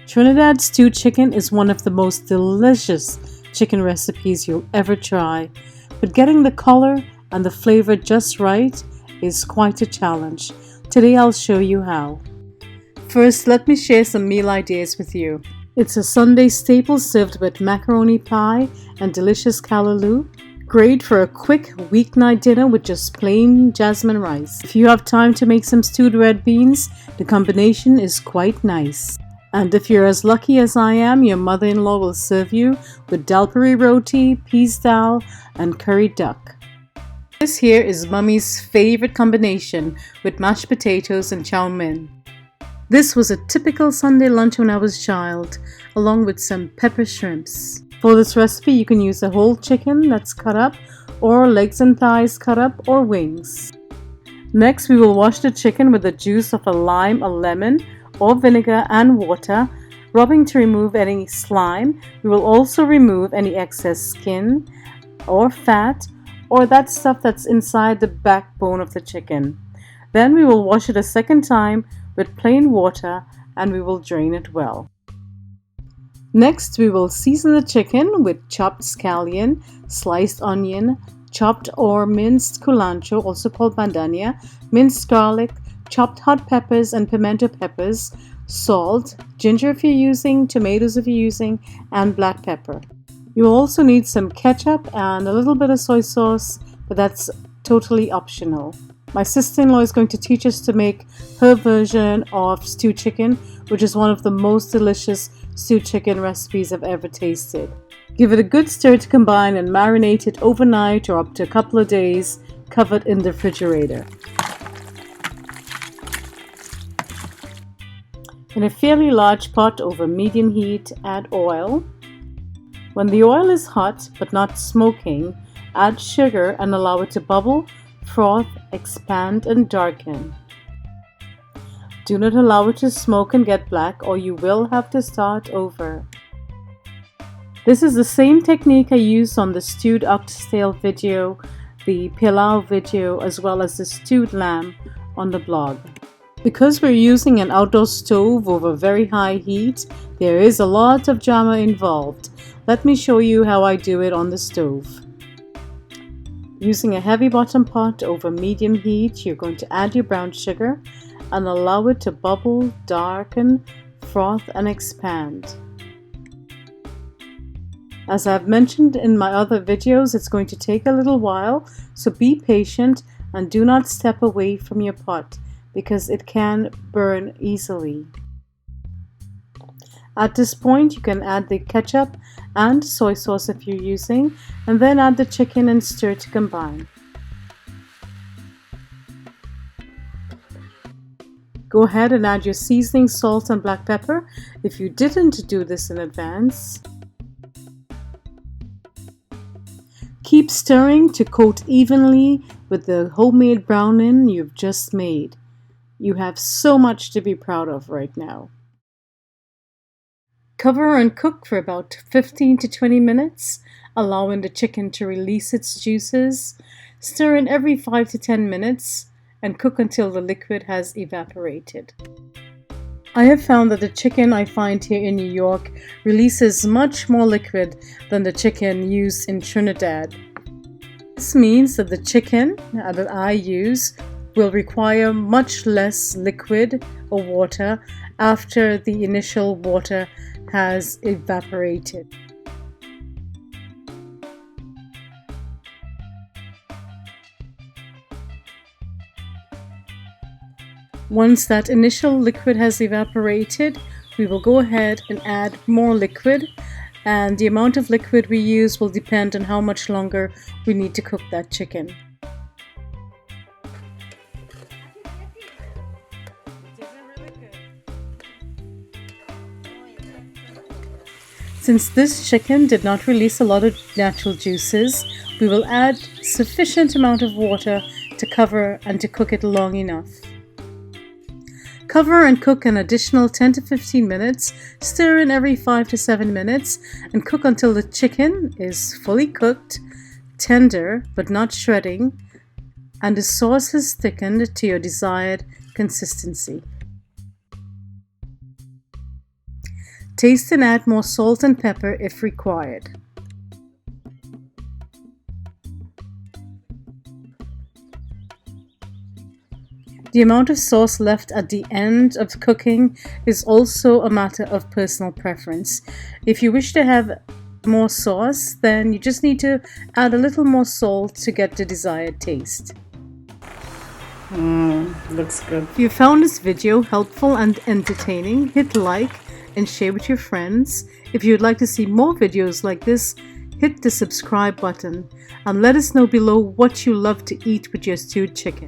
Trinidad Stew Chicken is one of the most delicious chicken recipes you'll ever try, but getting the color and the flavor just right is quite a challenge. Today I'll show you how. First, let me share some meal ideas with you. It's a Sunday staple served with macaroni pie and delicious callaloo. Great for a quick weeknight dinner with just plain jasmine rice. If you have time to make some stewed red beans, the combination is quite nice. And if you're as lucky as I am, your mother-in-law will serve you with dal puri roti, peas dal, and curry duck. This here is Mummy's favorite combination with mashed potatoes and chow mein. This was a typical Sunday lunch when I was a child, along with some pepper shrimps. For this recipe, you can use a whole chicken that's cut up, or legs and thighs cut up, or wings. Next, we will wash the chicken with the juice of a lime, a lemon, or vinegar and water, rubbing to remove any slime. We will also remove any excess skin or fat, or that stuff that's inside the backbone of the chicken. Then we will wash it a second time with plain water and we will drain it well. Next, we will season the chicken with chopped scallion, sliced onion, chopped or minced culantro, also called bandania, minced garlic, chopped hot peppers and pimento peppers, salt, ginger if you're using, tomatoes if you're using, and black pepper. You will also need some ketchup and a little bit of soy sauce, but that's totally optional. My sister-in-law is going to teach us to make her version of stewed chicken, which is one of the most delicious stewed chicken recipes I've ever tasted. Give it a good stir to combine and marinate it overnight or up to a couple of days, covered in the refrigerator. In a fairly large pot over medium heat, add oil. When the oil is hot but not smoking, add sugar and allow it to bubble, froth, expand, and darken. Do not allow it to smoke and get black, or you will have to start over. This is the same technique I used on the stewed oxtail video, the pilau video, as well as the stewed lamb on the blog. Because we're using an outdoor stove over very high heat, there is a lot of drama involved. Let me show you how I do it on the stove. Using a heavy bottom pot over medium heat, you're going to add your brown sugar and allow it to bubble, darken, froth, and expand. As I've mentioned in my other videos, it's going to take a little while, so be patient and do not step away from your pot because it can burn easily. At this point, you can add the ketchup and soy sauce if you're using, and then add the chicken and stir to combine. Go ahead and add your seasoning, salt, and black pepper if you didn't do this in advance. Keep stirring to coat evenly with the homemade browning you've just made. You have so much to be proud of right now. Cover and cook for about 15 to 20 minutes, allowing the chicken to release its juices. Stir in every 5 to 10 minutes and cook until the liquid has evaporated. I have found that the chicken I find here in New York releases much more liquid than the chicken used in Trinidad. This means that the chicken that I use will require much less liquid or water after the initial water has evaporated. Once that initial liquid has evaporated, we will go ahead and add more liquid, and the amount of liquid we use will depend on how much longer we need to cook that chicken. Since this chicken did not release a lot of natural juices, we will add sufficient amount of water to cover and to cook it long enough. Cover and cook an additional 10 to 15 minutes, stir in every 5 to 7 minutes, and cook until the chicken is fully cooked, tender but not shredding, and the sauce is thickened to your desired consistency. Taste and add more salt and pepper if required. The amount of sauce left at the end of cooking is also a matter of personal preference. If you wish to have more sauce, then you just need to add a little more salt to get the desired taste. Looks good. If you found this video helpful and entertaining, hit like and share with your friends. If you'd like to see more videos like this, hit the subscribe button and let us know below what you love to eat with your stewed chicken.